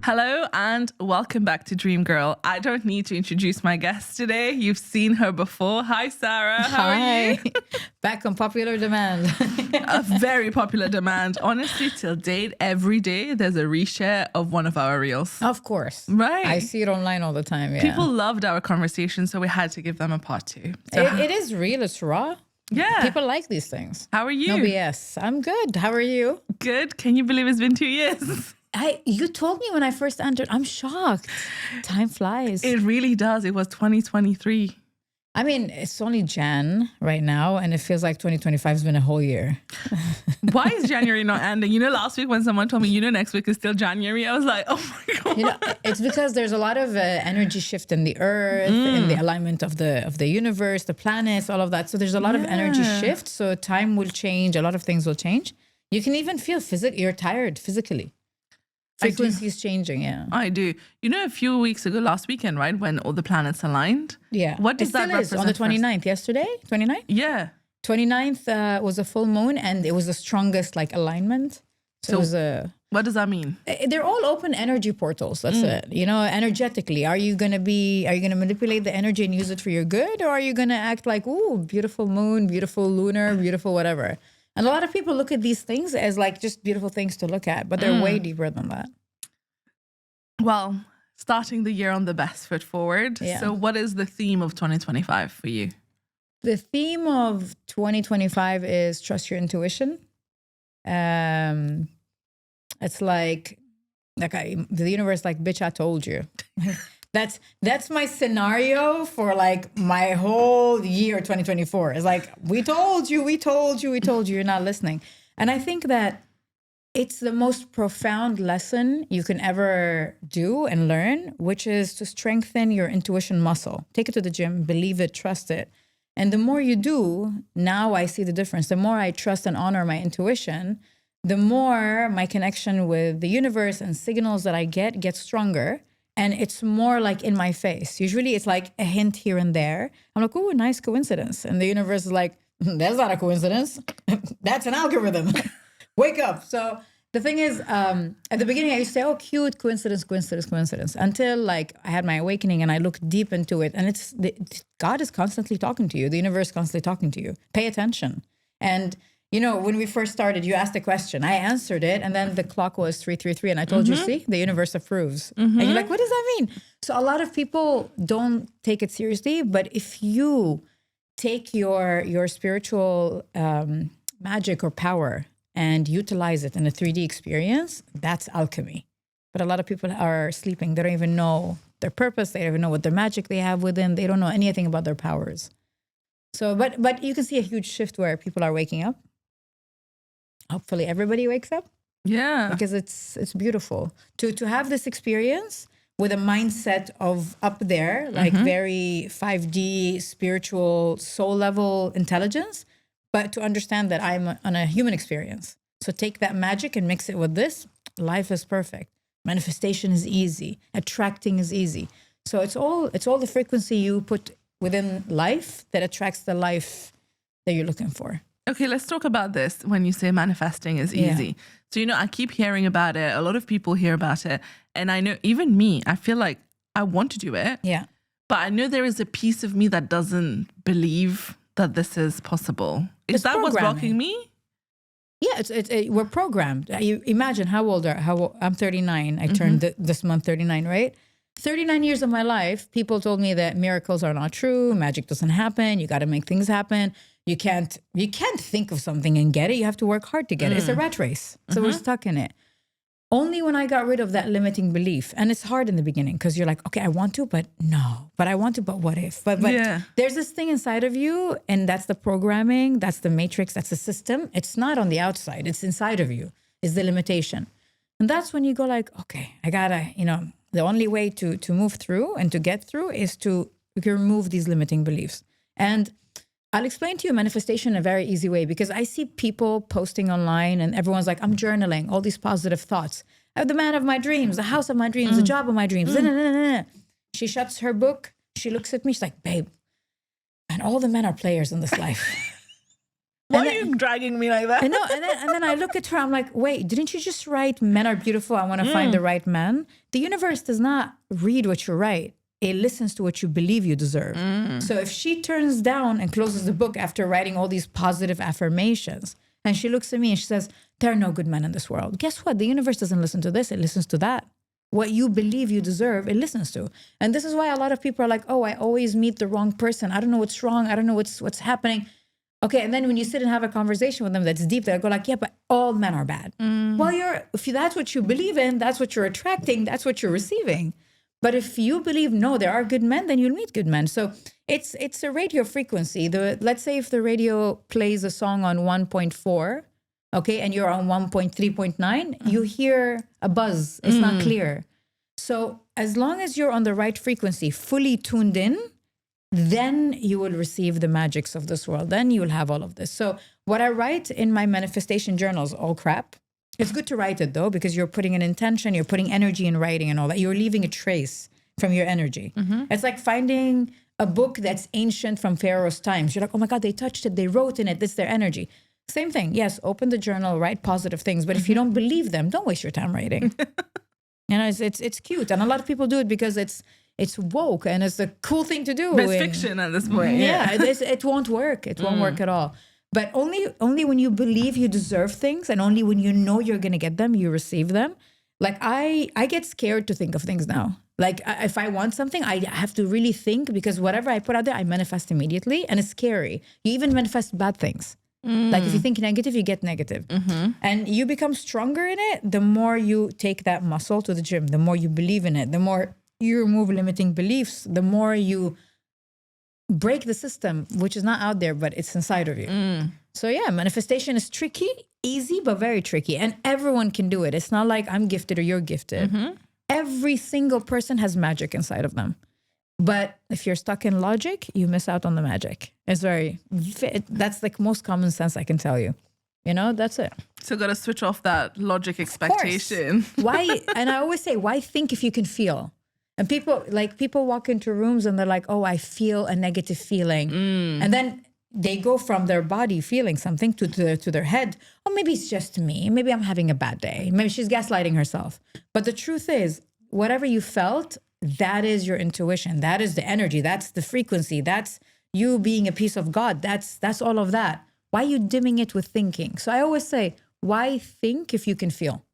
Hello and welcome back to Dream Girl. I don't need to introduce my guest today. You've seen her before. Hi, Sarah. How are you? Back on popular demand. A very popular demand. Honestly, till date, every day there's a reshare of one of our reels. Of course. Right. I see it online all the time. Yeah. People loved our conversation, so we had to give them a part two. So, It is real. It's raw. yeah. People like these things. How are you? No BS. I'm good. How are you? Good. Can you believe it's been 2 years? You told me when I first entered. I'm shocked. Time flies. It really does. It was 2023. I mean, it's only Jan right now, and it feels like 2025 has been a whole year. Why is January not ending? Last week when someone told me, next week is still January, I was like, oh my God. It's because there's a lot of energy shift in the earth, in the alignment of the universe, the planets, all of that. So there's a lot of energy shift. So time will change. A lot of things will change. You can even feel you're tired physically. Frequency is changing, yeah. I do. A few weeks ago, last weekend, right, when all the planets aligned? Yeah. What does that represent? On the 29th, yesterday? 29th? Yeah. 29th was a full moon, and it was the strongest alignment. So it was what does that mean? They're all open energy portals. That's it. Energetically, are you gonna manipulate the energy and use it for your good, or are you gonna act like, ooh, beautiful moon, beautiful lunar, beautiful whatever? And a lot of people look at these things as just beautiful things to look at, but they're way deeper than that. Well, starting the year on the best foot forward. Yeah. So what is the theme of 2025 for you? The theme of 2025 is trust your intuition. It's the universe, bitch, I told you. That's my scenario for my whole year 2024. It's we told you, you're not listening. And I think that it's the most profound lesson you can ever do and learn, which is to strengthen your intuition muscle. Take it to the gym, believe it, trust it. And the more you do, now I see the difference. The more I trust and honor my intuition, the more my connection with the universe and signals that I gets stronger. And it's more in my face. Usually it's a hint here and there. I'm like, oh, nice coincidence. And the universe is like, that's not a coincidence. That's an algorithm. Wake up. So the thing is, at the beginning, I used to say, oh, cute, coincidence. Until I had my awakening and I looked deep into it. And God is constantly talking to you. The universe is constantly talking to you. Pay attention. And when we first started, you asked a question. I answered it, and then the clock was 333, and I told you, see, the universe approves. And you're like, what does that mean? So a lot of people don't take it seriously, but if you take your spiritual magic or power and utilize it in a 3D experience, that's alchemy. But a lot of people are sleeping. They don't even know their purpose. They don't even know what their magic they have within. They don't know anything about their powers. So, but you can see a huge shift where people are waking up. Hopefully everybody wakes up. Yeah. Because it's beautiful to have this experience with a mindset of up there, very 5D spiritual soul level intelligence, but to understand that I'm on a human experience. So take that magic and mix it with this. Life is perfect. Manifestation is easy. Attracting is easy. So it's all the frequency you put within life that attracts the life that you're looking for. Okay, let's talk about this when you say manifesting is easy. So, I keep hearing about it. A lot of people hear about it. And I know even me, I feel like I want to do it. Yeah. But I know there is a piece of me that doesn't believe that this is possible. Is that what's blocking me? Yeah, we're programmed. You imagine how old I'm 39. I turned this month 39, right? 39 years of my life, people told me that miracles are not true. Magic doesn't happen. You got to make things happen. You can't think of something and get it. You have to work hard to get it. It's a rat race. So we're stuck in it. Only when I got rid of that limiting belief, and it's hard in the beginning because you're like, okay, I want to, but no. But I want to, but what if? But there's this thing inside of you, and that's the programming, that's the matrix, that's the system. It's not on the outside. It's inside of you. It's the limitation. And that's when you go okay, I gotta, the only way to move through and to get through is to remove these limiting beliefs. And I'll explain to you manifestation in a very easy way, because I see people posting online and everyone's like, I'm journaling, all these positive thoughts. I have the man of my dreams, the house of my dreams, the job of my dreams. She shuts her book. She looks at me. She's like, babe, and all the men are players in this life. Why are you dragging me like that? I know. And then I look at her, I'm like, wait, didn't you just write men are beautiful, I want to find the right man? The universe does not read what you write. It listens to what you believe you deserve. So if she turns down and closes the book after writing all these positive affirmations, and she looks at me and she says, there are no good men in this world. Guess what? The universe doesn't listen to this. It listens to that. What you believe you deserve, it listens to. And this is why a lot of people are like, oh, I always meet the wrong person. I don't know what's wrong. I don't know what's happening. Okay, and then when you sit and have a conversation with them that's deep, they'll go like, yeah, but all men are bad. Well, if that's what you believe in, that's what you're attracting, that's what you're receiving. But if you believe, no, there are good men, then you'll meet good men. So it's a radio frequency. Let's say if the radio plays a song on 1.4, okay, and you're on 1.3.9, you hear a buzz. It's not clear. So as long as you're on the right frequency, fully tuned in, then you will receive the magics of this world. Then you will have all of this. So what I write in my manifestation journal is all crap. It's good to write it though, because you're putting an intention, you're putting energy in writing and all that. You're leaving a trace from your energy. It's like finding a book that's ancient from Pharaoh's times. You're like, oh my God, they touched it. They wrote in it. This is their energy. Same thing. Yes, open the journal, write positive things. But if you don't believe them, don't waste your time writing. You know, it's cute. And a lot of people do it because it's woke and it's a cool thing to do. It's fiction at this point. Yeah, it won't work. It won't work at all. But only when you believe you deserve things and only when you know you're going to get them, you receive them. Like I get scared to think of things now. Like if I want something, I have to really think, because whatever I put out there, I manifest immediately, and it's scary. You even manifest bad things. Like if you think negative, you get negative. And you become stronger in it the more you take that muscle to the gym, the more you believe in it, the more you remove limiting beliefs, the more you break the system, which is not out there, but it's inside of you. So yeah, manifestation is tricky, easy, but very tricky. And everyone can do it. It's not like I'm gifted or you're gifted. Every single person has magic inside of them. But if you're stuck in logic, you miss out on the magic. That's like most common sense I can tell you. You know, that's it. So got to switch off that logic expectation. Why? And I always say, why think if you can feel? And people walk into rooms and they're like, oh, I feel a negative feeling. And then they go from their body feeling something to their head. Oh, maybe it's just me. Maybe I'm having a bad day. Maybe she's gaslighting herself. But the truth is, whatever you felt, that is your intuition. That is the energy. That's the frequency. That's you being a piece of God. That's all of that. Why are you dimming it with thinking? So I always say, why think if you can feel?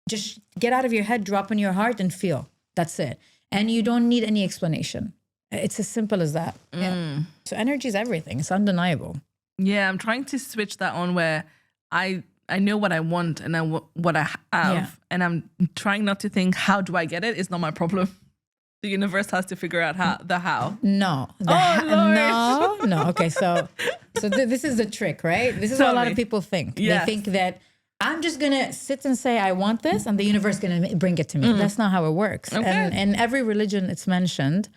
Just get out of your head, drop in your heart and feel. That's it. And you don't need any explanation. It's as simple as that. Yeah. So energy is everything. It's undeniable. Yeah, I'm trying to switch that on where I know what I want and what I have. And I'm trying not to think, how do I get it? It's not my problem. The universe has to figure out how. No. No. Okay, so this is the trick, right? This is what a lot of people think. Yes. They think that I'm just going to sit and say, I want this, and the universe is going to bring it to me. That's not how it works. Okay. And in every religion, it's mentioned.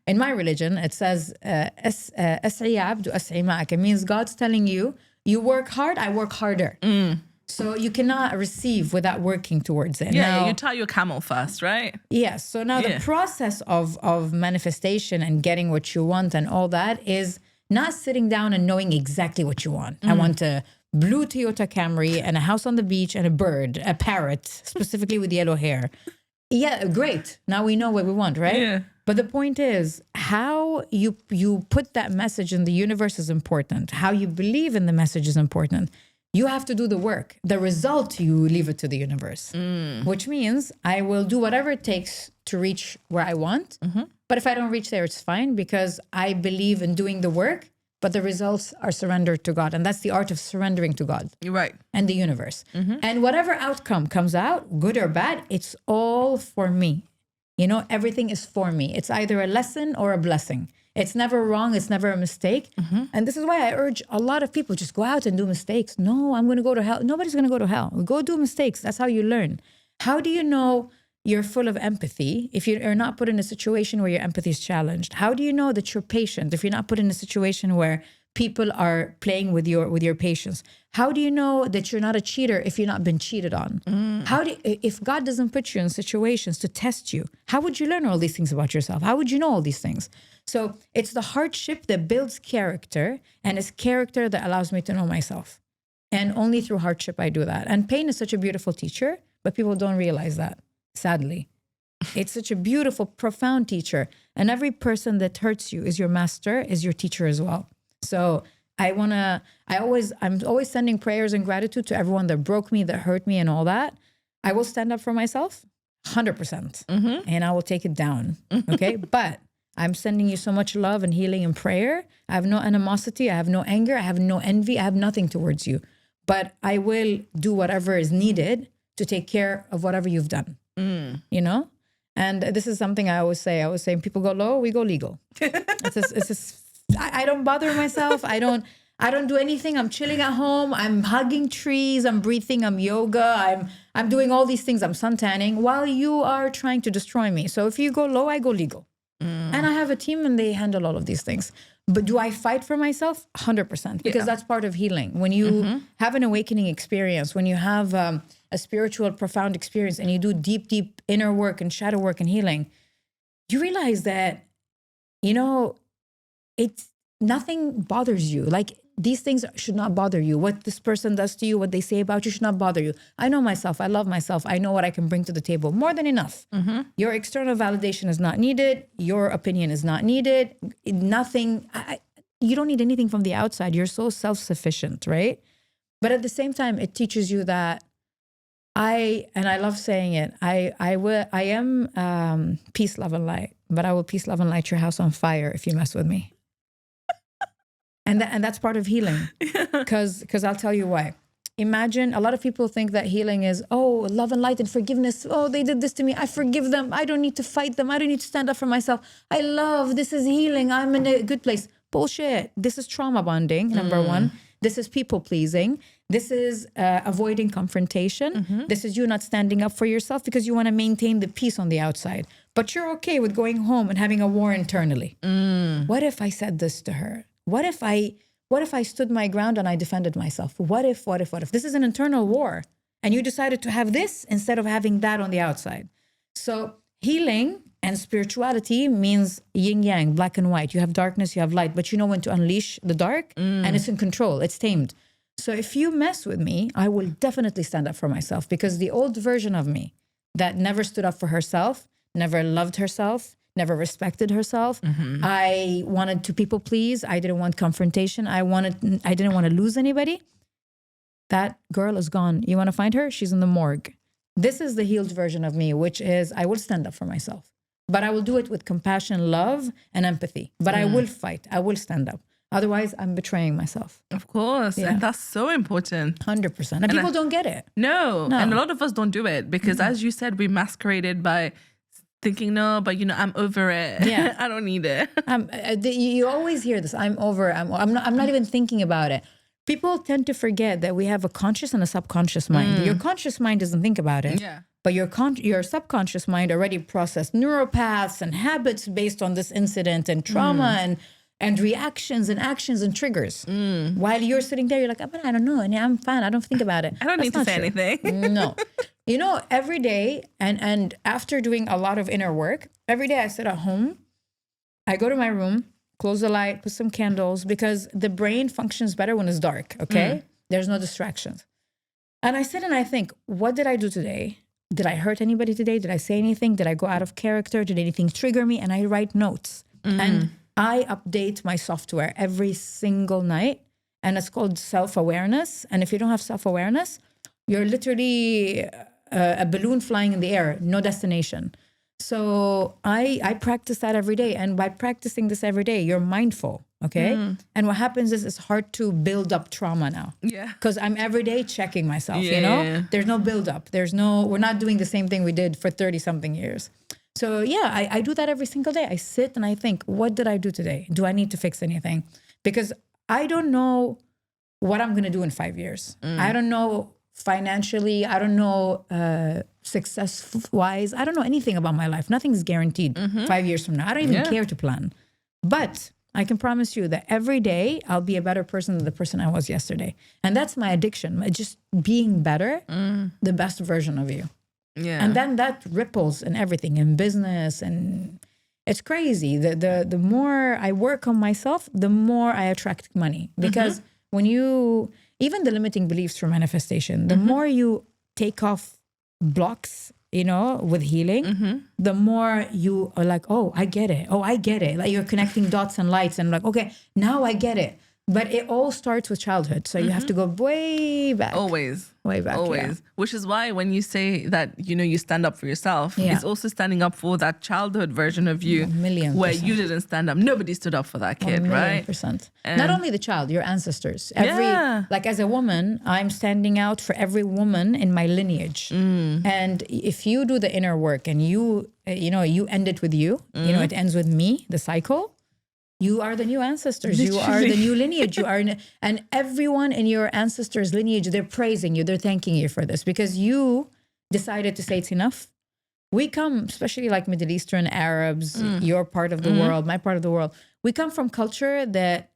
In my religion, it says, it means God's telling you, you work hard, I work harder. So you cannot receive without working towards it. Yeah, you tie your camel first, right? Yes. So now the process of manifestation and getting what you want and all that is not sitting down and knowing exactly what you want. I want a blue Toyota Camry and a house on the beach and a bird, a parrot, specifically with yellow hair. Yeah, great. Now we know what we want, right? Yeah. But the point is, how you put that message in the universe is important. How you believe in the message is important. You have to do the work. The result, you leave it to the universe, which means I will do whatever it takes to reach where I want. But if I don't reach there, it's fine, because I believe in doing the work, but the results are surrendered to God. And that's the art of surrendering to God. You're right. And the universe. And whatever outcome comes out, good or bad, it's all for me. You know, everything is for me. It's either a lesson or a blessing. It's never wrong. It's never a mistake. And this is why I urge a lot of people, just go out and do mistakes. No, I'm going to go to hell. Nobody's going to go to hell. Go do mistakes. That's how you learn. How do you know you're full of empathy if you're not put in a situation where your empathy is challenged? How do you know that you're patient if you're not put in a situation where people are playing with your patience? How do you know that you're not a cheater if you're not been cheated on? If God doesn't put you in situations to test you, how would you learn all these things about yourself? How would you know all these things? So it's the hardship that builds character, and it's character that allows me to know myself. And only through hardship I do that. And pain is such a beautiful teacher, but people don't realize that, sadly. It's such a beautiful, profound teacher. And every person that hurts you is your master, is your teacher as well. So I'm always sending prayers and gratitude to everyone that broke me, that hurt me and all that. I will stand up for myself 100%, and I will take it down. Okay. But I'm sending you so much love and healing and prayer. I have no animosity. I have no anger. I have no envy. I have nothing towards you. But I will do whatever is needed to take care of whatever you've done, you know? And this is something I always say. I was saying, people go low, we go legal. I don't bother myself. I don't do anything. I'm chilling at home. I'm hugging trees. I'm breathing. I'm yoga. I'm doing all these things. I'm suntanning while you are trying to destroy me. So if you go low, I go legal. And I have a team and they handle all of these things. But do I fight for myself? 100%, because that's part of healing. When you have an awakening experience, when you have a spiritual, profound experience, and you do deep, deep inner work and shadow work and healing, you realize that, you know, nothing bothers you. Like, these things should not bother you. What this person does to you, what they say about you should not bother you. I know myself. I love myself. I know what I can bring to the table. More than enough. Your external validation is not needed. Your opinion is not needed. Nothing. You don't need anything from the outside. You're so self-sufficient, right? But at the same time, it teaches you that I love saying it, I am peace, love, and light. But I will peace, love, and light your house on fire if you mess with me. And that's part of healing, because I'll tell you why. Imagine, a lot of people think that healing is, oh, love and light and forgiveness. Oh, they did this to me. I forgive them. I don't need to fight them. I don't need to stand up for myself. This is healing. I'm in a good place. Bullshit. This is trauma bonding, number one. This is people pleasing. This is avoiding confrontation. This is you not standing up for yourself because you want to maintain the peace on the outside. But you're okay with going home and having a war internally. What if I said this to her? What if I stood my ground and I defended myself? What if? This is an internal war, and you decided to have this instead of having that on the outside. So healing and spirituality means yin yang, black and white. You have darkness, you have light, but you know when to unleash the dark, and it's in control, it's tamed. So if you mess with me, I will definitely stand up for myself, because the old version of me that never stood up for herself, never loved herself, never respected herself. I wanted to people please. I didn't want confrontation. I didn't want to lose anybody. That girl is gone. You want to find her? She's in the morgue. This is the healed version of me, which is I will stand up for myself, but I will do it with compassion, love, and empathy. But I will fight. I will stand up. Otherwise, I'm betraying myself. Of course. Yeah. And that's so important. 100%. And people don't get it. No. And a lot of us don't do it because, as you said, we masqueraded by thinking, no, but I'm over it. Yeah. I don't need it. You always hear this. I'm over it. I'm not even thinking about it. People tend to forget that we have a conscious and a subconscious mind. Your conscious mind doesn't think about it. Yeah. But your subconscious mind already processed neuropaths and habits based on this incident and trauma and reactions and actions and triggers. While you're sitting there, you're like, I don't know. And I'm fine. I don't think about it. I don't need to say anything. No. Every day, and after doing a lot of inner work, every day I sit at home, I go to my room, close the light, put some candles, because the brain functions better when it's dark, okay? There's no distractions. And I sit and I think, what did I do today? Did I hurt anybody today? Did I say anything? Did I go out of character? Did anything trigger me? And I write notes. And I update my software every single night. And it's called self-awareness. And if you don't have self-awareness, you're literally a balloon flying in the air, no destination. So I practice that every day. And by practicing this every day, you're mindful, okay? And what happens is it's hard to build up trauma now. Yeah. Because I'm every day checking myself, There's no build up. We're not doing the same thing we did for 30-something years. So yeah, I do that every single day. I sit and I think, what did I do today? Do I need to fix anything? Because I don't know what I'm going to do in 5 years. I don't know financially. I don't know success-wise. I don't know anything about my life. Nothing's guaranteed 5 years from now. I don't even care to plan. But I can promise you that every day I'll be a better person than the person I was yesterday. And that's my addiction. Just being better, the best version of you. Yeah. And then that ripples in everything, in business, and it's crazy. The more I work on myself, the more I attract money. Because when you, even the limiting beliefs for manifestation, the more you take off blocks, you know, with healing, the more you are like, oh, I get it. Oh, I get it. Like you're connecting dots and lights and like, okay, now I get it. But it all starts with childhood. So you have to go way back. Always. Way back. Always. Yeah. Which is why when you say that, you know, you stand up for yourself, it's also standing up for that childhood version of you where you didn't stand up. Nobody stood up for that kid, right? 1,000,000%. Not only the child, your ancestors. Like as a woman, I'm standing out for every woman in my lineage. And if you do the inner work and you know, you end it with you, you know, it ends with me, the cycle. You are the new ancestors. Literally. You are the new lineage. You are, and everyone in your ancestors' lineage, they're praising you. They're thanking you for this because you decided to say it's enough. We come, especially like Middle Eastern Arabs, your part of the world, my part of the world. We come from culture that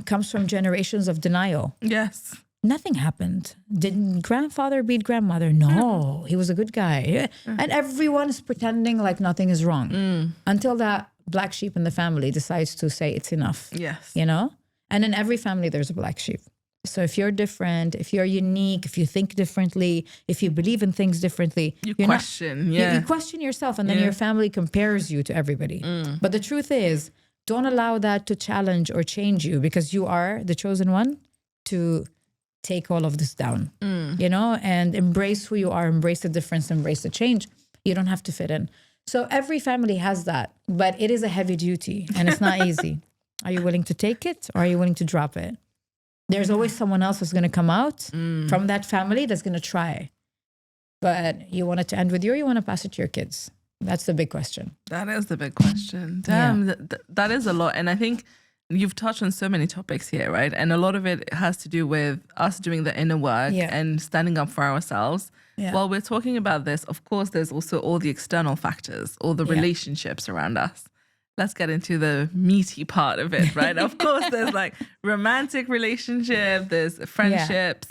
comes from generations of denial. Yes. Nothing happened. Did grandfather beat grandmother? No, he was a good guy. And everyone's pretending like nothing is wrong until that black sheep in the family decides to say it's enough. Yes. You know? And in every family, there's a black sheep. So if you're different, if you're unique, if you think differently, if you believe in things differently, you question. You question yourself, and then your family compares you to everybody. But the truth is, don't allow that to challenge or change you because you are the chosen one to take all of this down, you know, and embrace who you are, embrace the difference, embrace the change. You don't have to fit in. So every family has that, but it is a heavy duty and it's not easy. Are you willing to take it or are you willing to drop it? There's always someone else who's going to come out from that family that's going to try. But you want it to end with you or you want to pass it to your kids? That's the big question. That is the big question. Damn, that is a lot. And I think you've touched on so many topics here, right? And a lot of it has to do with us doing the inner work and standing up for ourselves. Yeah. While we're talking about this, of course, there's also all the external factors, all the relationships around us. Let's get into the meaty part of it, right? Of course, there's like romantic relationship, there's friendships.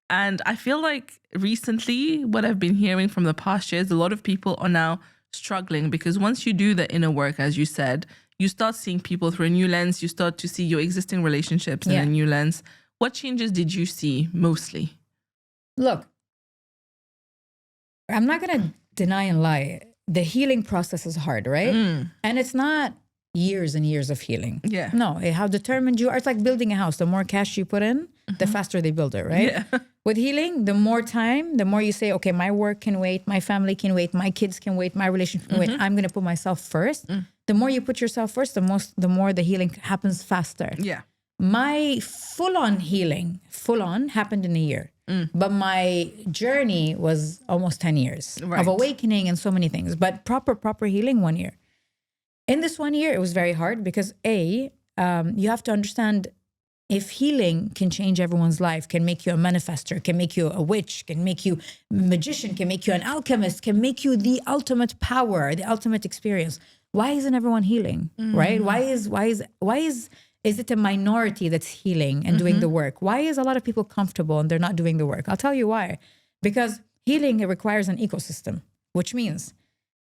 And I feel like recently, what I've been hearing from the past years, a lot of people are now struggling because once you do the inner work, as you said, you start seeing people through a new lens. You start to see your existing relationships in a new lens. What changes did you see mostly? Look, I'm not going to deny and lie. The healing process is hard, right? And it's not years and years of healing. Yeah. No, how determined you are. It's like building a house. The more cash you put in, the faster they build it, right? Yeah. With healing, the more time, the more you say, okay, my work can wait, my family can wait, my kids can wait, my relationship can wait. I'm going to put myself first. The more you put yourself first, the more the healing happens faster. Yeah. My full-on healing, happened in a year. But my journey was almost 10 years of awakening and so many things. But proper healing, 1 year. In this 1 year, it was very hard because you have to understand if healing can change everyone's life, can make you a manifester, can make you a witch, can make you a magician, can make you an alchemist, can make you the ultimate power, the ultimate experience. Why isn't everyone healing, right? Why is it a minority that's healing and doing the work? Why is a lot of people comfortable and they're not doing the work? I'll tell you why. Because healing, it requires an ecosystem, which means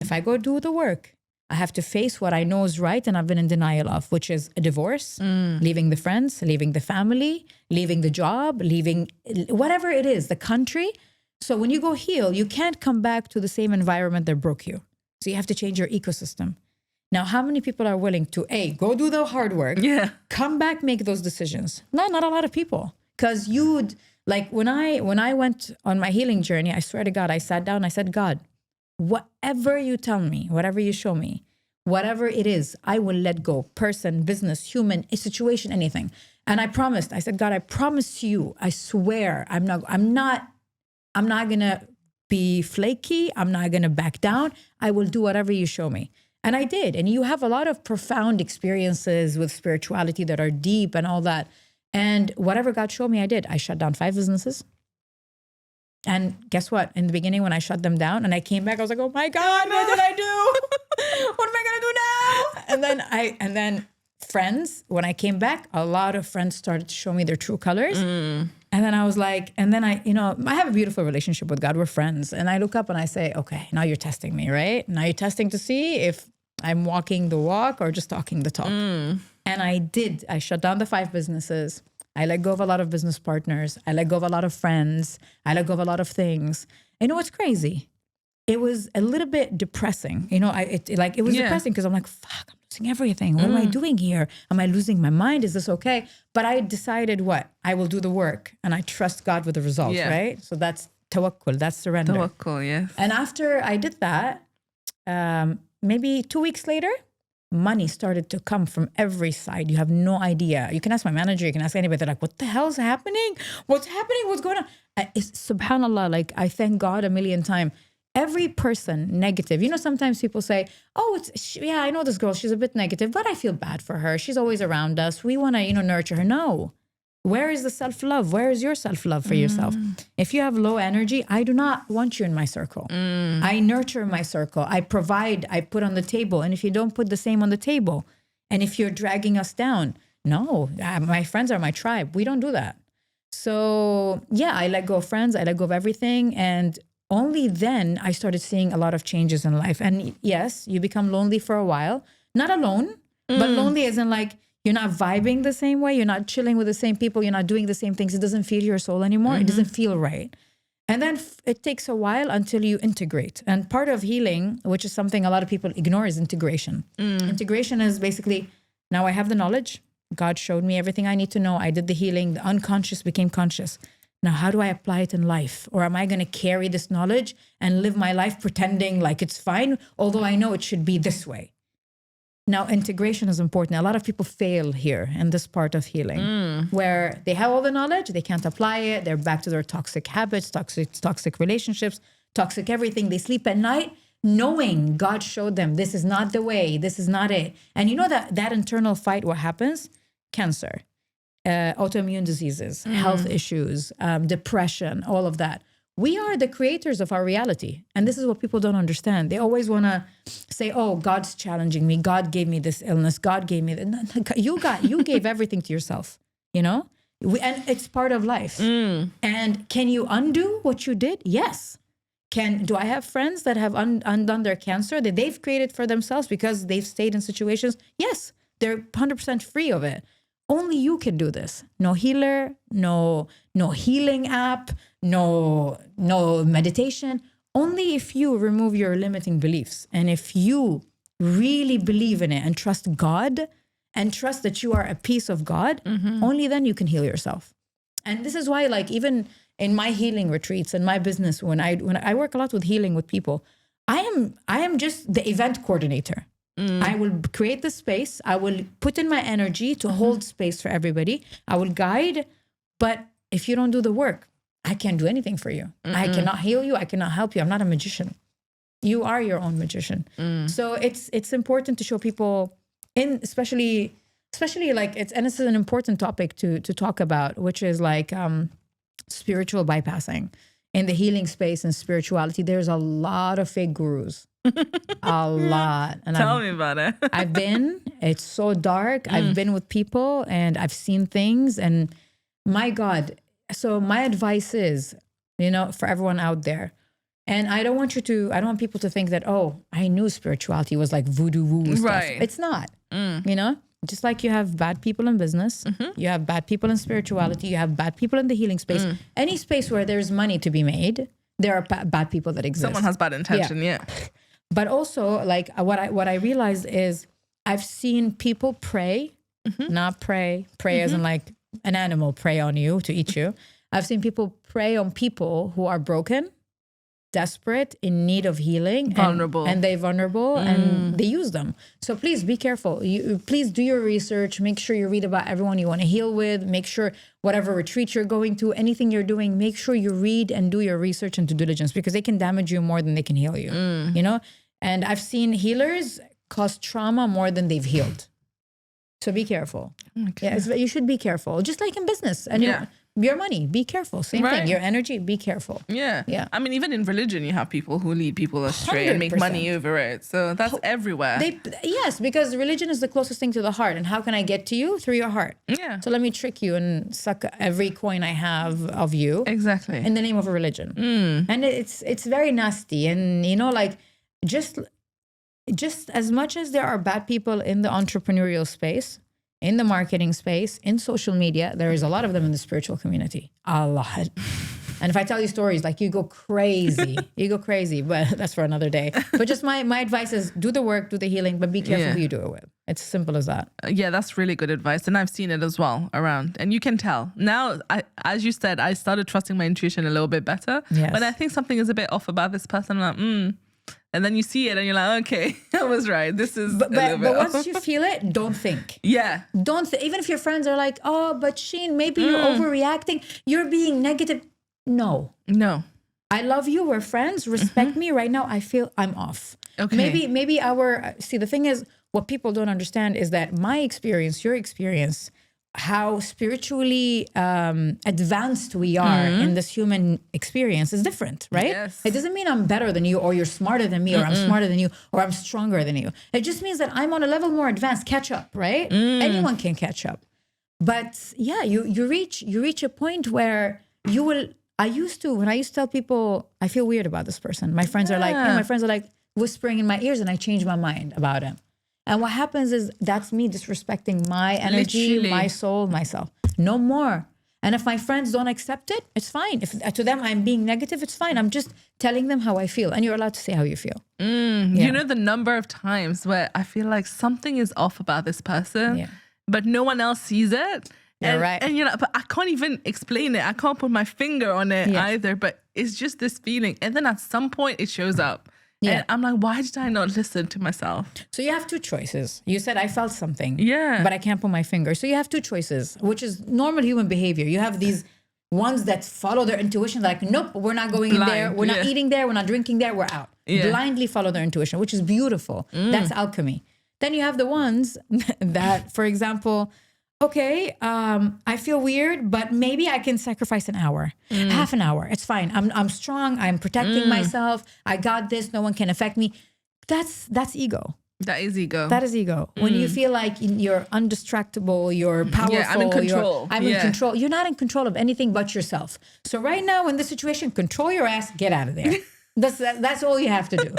if I go do the work, I have to face what I know is right and I've been in denial of, which is a divorce, leaving the friends, leaving the family, leaving the job, leaving whatever it is, the country. So when you go heal, you can't come back to the same environment that broke you. So you have to change your ecosystem. Now, how many people are willing to, go do the hard work, come back, make those decisions? No, not a lot of people. Because when I went on my healing journey, I swear to God, I sat down, I said, God, whatever you tell me, whatever you show me, whatever it is, I will let go. Person, business, human, a situation, anything. And I promised, I said, God, I promise you, I swear, I'm not going to be flaky. I'm not going to back down. I will do whatever you show me. And I did. And you have a lot of profound experiences with spirituality that are deep and all that. And whatever God showed me, I did. I shut down 5 businesses. And guess what? In the beginning, when I shut them down and I came back, I was like, oh my God, what did I do? What am I going to do now? And then friends, when I came back, a lot of friends started to show me their true colors. And then I was like, and then I have a beautiful relationship with God. We're friends. And I look up and I say, okay, now you're testing me, right? Now you're testing to see if I'm walking the walk or just talking the talk. And I did. I shut down the 5 businesses. I let go of a lot of business partners. I let go of a lot of friends. I let go of a lot of things. You know what's crazy? It was a little bit depressing. It was depressing because I'm like, fuck, I'm losing everything. What am I doing here? Am I losing my mind? Is this okay? But I decided what? I will do the work and I trust God with the results, right? So that's tawakkul, that's surrender. Tawakkul, yes. And after I did that, maybe 2 weeks later, money started to come from every side. You have no idea. You can ask my manager, you can ask anybody. They're like, what the hell's happening? What's happening? What's going on? Subhanallah, like I thank God a million times. Every person negative. Sometimes people say, oh, I know this girl. She's a bit negative, but I feel bad for her. She's always around us. We want to, nurture her. No. Where is the self-love? Where is your self-love for yourself? If you have low energy, I do not want you in my circle. I nurture my circle. I provide, I put on the table. And if you don't put the same on the table, and if you're dragging us down, no, my friends are my tribe. We don't do that. So yeah, I let go of friends. I let go of everything. And only then I started seeing a lot of changes in life. And yes, you become lonely for a while. Not alone, but lonely as in like, you're not vibing the same way. You're not chilling with the same people. You're not doing the same things. It doesn't feed your soul anymore. It doesn't feel right. And then it takes a while until you integrate. And part of healing, which is something a lot of people ignore, is integration. Integration is basically, now I have the knowledge. God showed me everything I need to know. I did the healing. The unconscious became conscious. Now, how do I apply it in life? Or am I going to carry this knowledge and live my life pretending like it's fine, although I know it should be this way? Now, integration is important. A lot of people fail here in this part of healing, where they have all the knowledge, they can't apply it. They're back to their toxic habits, toxic relationships, toxic everything. They sleep at night knowing God showed them this is not the way, this is not it. And you know that internal fight, what happens? Cancer. Autoimmune diseases, health issues, depression, all of that. We are the creators of our reality. And this is what people don't understand. They always want to say, oh, God's challenging me. God gave me this illness. God gave me that. You gave everything to yourself, and it's part of life. And can you undo what you did? Yes. Do I have friends that have undone their cancer that they've created for themselves because they've stayed in situations? Yes. They're 100% free of it. Only you can do this. No healer, no healing app, no meditation. Only if you remove your limiting beliefs. And if you really believe in it and trust God and trust that you are a piece of God, only then you can heal yourself. And this is why, like, even in my healing retreats and my business, when I work a lot with healing with people, I am just the event coordinator. I will create the space. I will put in my energy to hold space for everybody. I will guide. But if you don't do the work, I can't do anything for you. I cannot heal you. I cannot help you. I'm not a magician. You are your own magician. So it's important to show people, especially like and this is an important topic to talk about, which is like spiritual bypassing. In the healing space and spirituality, there's a lot of fake gurus. A lot. And Tell me about it. It's so dark. I've been with people and I've seen things, and my God. So my advice is, for everyone out there, and I don't want people to think that, oh, I knew spirituality was like voodoo woo stuff. Right. It's not, just like you have bad people in business, you have bad people in spirituality, you have bad people in the healing space. Any space where there's money to be made, there are bad people that exist. Someone has bad intention, yeah. But also, like, what I realized is I've seen people pray, not pray as in like an animal prey on you to eat you. I've seen people prey on people who are broken, desperate, in need of healing, vulnerable, and they're vulnerable, and they use them. So please be careful. Please do your research. Make sure you read about everyone you want to heal with. Make sure whatever retreat you're going to, anything you're doing, make sure you read and do your research and due diligence, because they can damage you more than they can heal you. And I've seen healers cause trauma more than they've healed. So be careful. Okay. Yeah, you should be careful, just like in business. And Your money, be careful. Same Right. thing. Your energy, be careful. Yeah. Yeah. I mean, even in religion, you have people who lead people astray and make money 100%. over it. So that's everywhere. Yes, because religion is the closest thing to the heart. And how can I get to you? Through your heart. Yeah. So let me trick you and suck every coin I have of you Exactly. in the name of a religion. And it's very nasty. And, you know, like just as much as there are bad people in the entrepreneurial space, in the marketing space, in social media, there is a lot of them in the spiritual community. A lot. And if I tell you stories, like you go crazy. But that's for another day. But just my advice is do the work, do the healing, but be careful who you do it with. It's simple as that. Yeah, that's really good advice. And I've seen it as well around. And you can tell. Now, as you said, I started trusting my intuition a little bit better. Yes. When I think something is a bit off about this person, I'm like, And then you see it and you're like, okay, I was right. This is But bit once off. you feel it, don't think. Yeah. Even if your friends are like, oh, but Sheen, maybe you're overreacting. You're being negative. No. I love you. We're friends. Respect me. Right now, I feel I'm off. Okay. Maybe the thing is, what people don't understand is that my experience, your experience, how spiritually advanced we are in this human experience is different, right? Yes. It doesn't mean I'm better than you or you're smarter than me or I'm smarter than you or I'm stronger than you. It just means that I'm on a level more advanced. Catch up, right? Anyone can catch up. But yeah, you reach a point where you will. When I used to tell people I feel weird about this person, my friends are like whispering in my ears, and I change my mind about him. And what happens is that's me disrespecting my energy, Literally. my soul, myself. No more. And if my friends don't accept it, it's fine. If to them I'm being negative, it's fine. I'm just telling them how I feel, and you're allowed to say how you feel. You know the number of times where I feel like something is off about this person, but no one else sees it. You're right. And you're like, but I can't even explain it. I can't put my finger on it either. But it's just this feeling. And then at some point it shows up. Yeah. And I'm like, why did I not listen to myself? So you have two choices. You said I felt something. Yeah. But I can't put my finger. So you have two choices, which is normal human behavior. You have these ones that follow their intuition, like, nope, we're not going in there. We're not eating there. We're not drinking there. We're out. Yeah. Blindly follow their intuition, which is beautiful. That's alchemy. Then you have the ones that, for example, okay, I feel weird, but maybe I can sacrifice an hour, half an hour. It's fine. I'm strong. I'm protecting myself. I got this. No one can affect me. That's ego. That is ego. That is ego. When you feel like you're undistractable, you're powerful. Yeah, I'm in control. I'm in control. You're not in control of anything but yourself. So right now in this situation, control your ass, get out of there. That's all you have to do.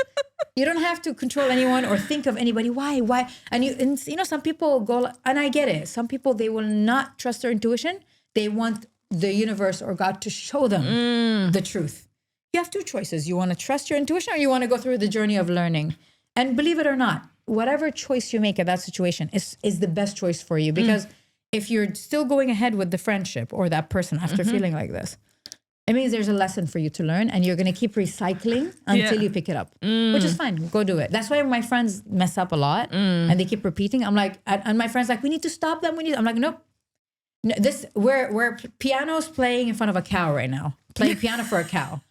You don't have to control anyone or think of anybody. Why? And you know, some people go, and I get it. Some people, they will not trust their intuition. They want the universe or God to show them the truth. You have two choices. You want to trust your intuition or you want to go through the journey of learning. And believe it or not, whatever choice you make at that situation is the best choice for you. Because if you're still going ahead with the friendship or that person after feeling like this, it means there's a lesson for you to learn, and you're going to keep recycling until you pick it up, which is fine. Go do it. That's why my friends mess up a lot and they keep repeating. I'm like, and my friends like, we need to stop them. I'm like, nope. No, we're piano's playing in front of a cow right now, playing piano for a cow.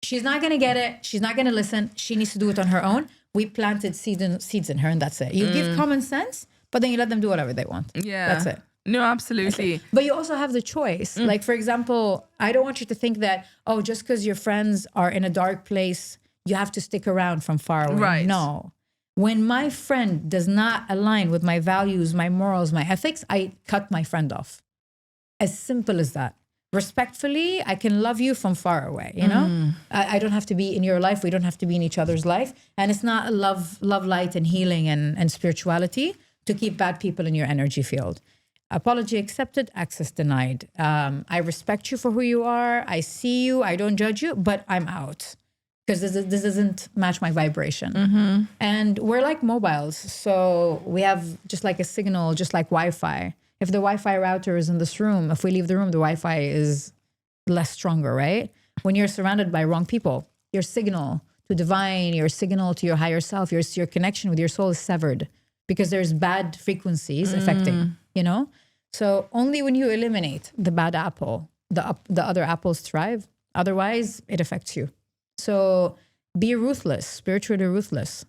She's not going to get it. She's not going to listen. She needs to do it on her own. We planted seeds in her, and that's it. You give common sense, but then you let them do whatever they want. Yeah. That's it. No, absolutely. But you also have the choice. Like, for example, I don't want you to think that, oh, just because your friends are in a dark place, you have to stick around from far away. Right. No. When my friend does not align with my values, my morals, my ethics, I cut my friend off. As simple as that. Respectfully, I can love you from far away, you know? I don't have to be in your life. We don't have to be in each other's life. And it's not love, light, and healing and spirituality to keep bad people in your energy field. Apology accepted, access denied. I respect you for who you are. I see you. I don't judge you, but I'm out because this doesn't match my vibration. And we're like mobiles. So we have just like a signal, just like Wi-Fi. If the Wi-Fi router is in this room, if we leave the room, the Wi-Fi is less stronger, right? When you're surrounded by wrong people, your signal to divine, your signal to your higher self, your connection with your soul is severed because there's bad frequencies affecting, you know? So only when you eliminate the bad apple, the other apples thrive. Otherwise, it affects you. So be ruthless, spiritually ruthless.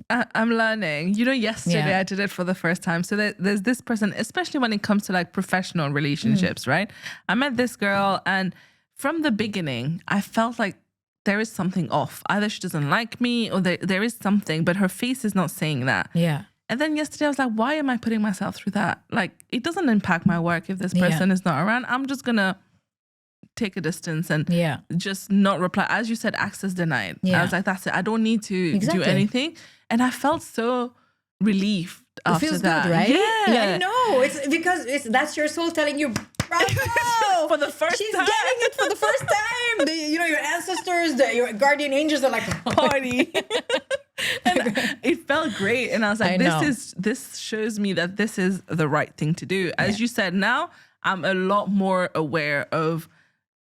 I'm learning. You know, yesterday Yeah. I did it for the first time. So there's this person, especially when it comes to like professional relationships, right? I met this girl, and from the beginning, I felt like there is something off. Either she doesn't like me, or there is something, but her face is not saying that. Yeah. And then yesterday I was like, why am I putting myself through that? Like, it doesn't impact my work if this person is not around. I'm just going to take a distance and just not reply. As you said, access denied. I was like, that's it. I don't need to do anything. And I felt so relieved after it feels that. Good, right? Yeah. I know. It's because that's your soul telling you, bravo! For the first She's time. getting it for the first time. Your ancestors, your guardian angels are like, party. And it felt great. And I was like, this shows me that this is the right thing to do. As you said, now I'm a lot more aware of,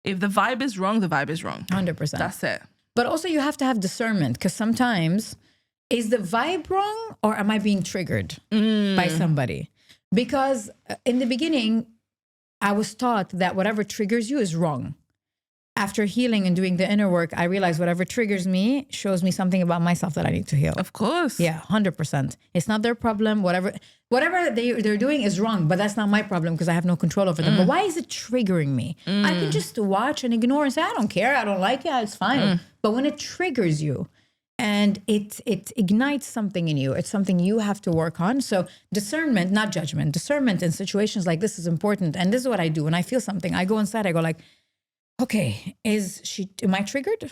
if the vibe is wrong, the vibe is wrong. 100%. That's it. But also you have to have discernment, because sometimes, is the vibe wrong or am I being triggered by somebody? Because in the beginning, I was taught that whatever triggers you is wrong. After healing and doing the inner work, I realized whatever triggers me shows me something about myself that I need to heal. Of course. Yeah, 100%. It's not their problem. Whatever they're doing is wrong, but that's not my problem because I have no control over them. But why is it triggering me? I can just watch and ignore and say, I don't care. I don't like it. It's fine. But when it triggers you and it ignites something in you, it's something you have to work on. So discernment, not judgment, discernment in situations like this is important. And this is what I do. When I feel something, I go inside, I go like, okay, am I triggered?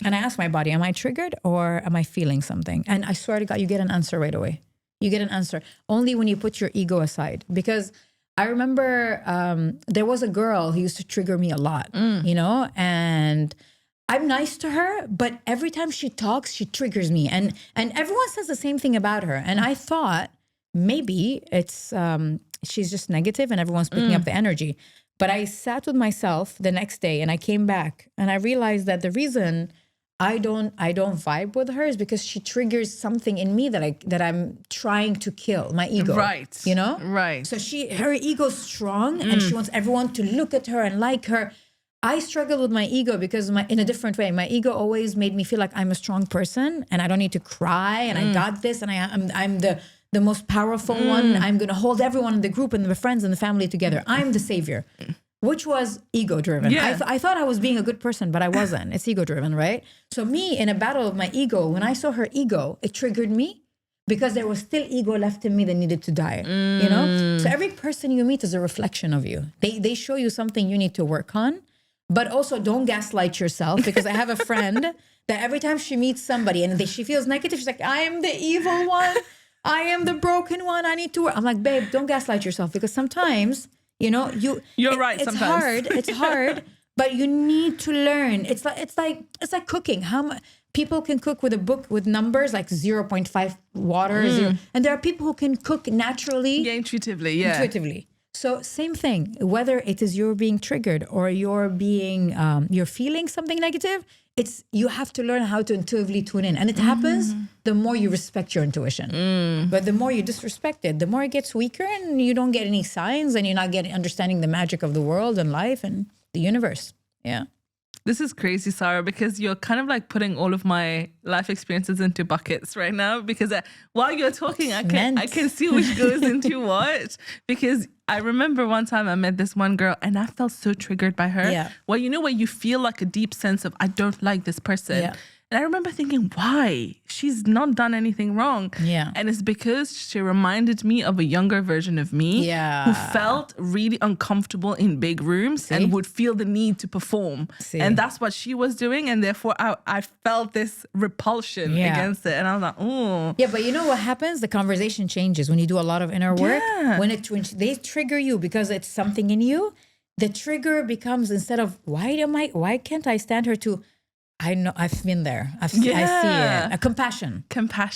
And I ask my body, am I triggered or am I feeling something? And I swear to God, you get an answer right away. You get an answer only when you put your ego aside. Because I remember there was a girl who used to trigger me a lot, and I'm nice to her, but every time she talks, she triggers me. And everyone says the same thing about her. And I thought maybe it's she's just negative and everyone's picking up the energy. But I sat with myself the next day and I came back and I realized that the reason I don't vibe with her is because she triggers something in me that I'm trying to kill, my ego. Right. Right. So her ego's strong and she wants everyone to look at her and like her. I struggle with my ego because in a different way. My ego always made me feel like I'm a strong person and I don't need to cry and I got this and I'm the most powerful one. I'm going to hold everyone in the group and the friends and the family together. I'm the savior, which was ego driven. Yeah. I thought I was being a good person, but I wasn't. It's ego driven, right? So me in a battle of my ego, when I saw her ego, it triggered me because there was still ego left in me that needed to die, So every person you meet is a reflection of you. They show you something you need to work on, but also don't gaslight yourself, because I have a friend that every time she meets somebody and she feels negative, she's like, I am the evil one. I am the broken one. I need to work. I'm like, babe, don't gaslight yourself, because sometimes, you're right. It's sometimes. It's hard, but you need to learn. It's like cooking. People can cook with a book with numbers like 0.5 water, and there are people who can cook naturally. Yeah, intuitively. So same thing, whether it is you're being triggered or you're feeling something negative, you have to learn how to intuitively tune in. And it happens the more you respect your intuition. But the more you disrespect it, the more it gets weaker and you don't get any signs and you're not understanding the magic of the world and life and the universe. Yeah. This is crazy, Sarah, because you're kind of like putting all of my life experiences into buckets right now. Because while you're talking, I can see which goes into what. Because I remember one time I met this one girl and I felt so triggered by her. Yeah. Well, when you feel like a deep sense of, I don't like this person. Yeah. And I remember thinking, why? She's not done anything wrong. Yeah. And it's because she reminded me of a younger version of me who felt really uncomfortable in big rooms and would feel the need to perform. And that's what she was doing. And therefore, I felt this repulsion against it. And I was like, oh. Yeah, but you know what happens? The conversation changes when you do a lot of inner work. Yeah. When they trigger you because it's something in you, the trigger becomes, instead of, why can't I stand her, to, I know, I've been there. I see it. Compassion.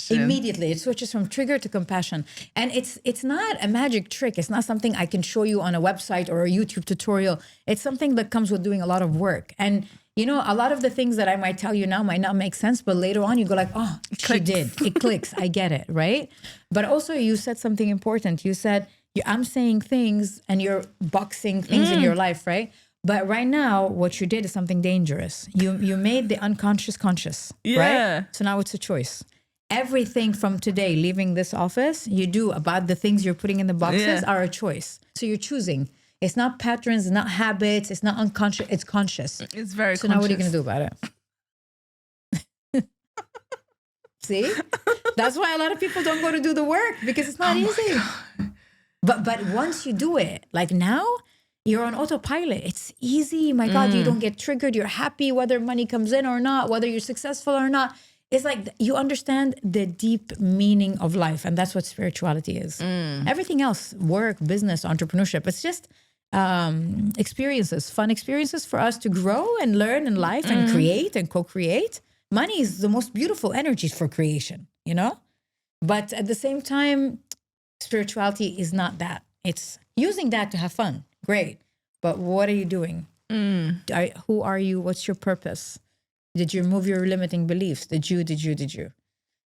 Immediately, it switches from trigger to compassion. And it's not a magic trick. It's not something I can show you on a website or a YouTube tutorial. It's something that comes with doing a lot of work. And a lot of the things that I might tell you now might not make sense, but later on you go like, oh, she did. It clicks. I get it, right? But also you said something important. You said, I'm saying things and you're boxing things in your life, right? But right now, what you did is something dangerous. You made the unconscious conscious, right? So now it's a choice. everything from today, leaving this office, you do about the things you're putting in the boxes are a choice. So you're choosing. It's not patterns, it's not habits, it's not unconscious, it's conscious. It's very so conscious. Now what are you going to do about it? See? That's why a lot of people don't go to do the work, because it's not easy. But once you do it, like now, you're on autopilot. It's easy. My God, you don't get triggered. You're happy whether money comes in or not, whether you're successful or not. It's like you understand the deep meaning of life. And that's what spirituality is. Everything else, work, business, entrepreneurship, it's just experiences, fun experiences for us to grow and learn in life and create and co-create. Money is the most beautiful energy for creation, you know? But at the same time, spirituality is not that. It's using that to have fun. Great. But what are you doing? Who are you? What's your purpose? Did you remove your limiting beliefs? Did you?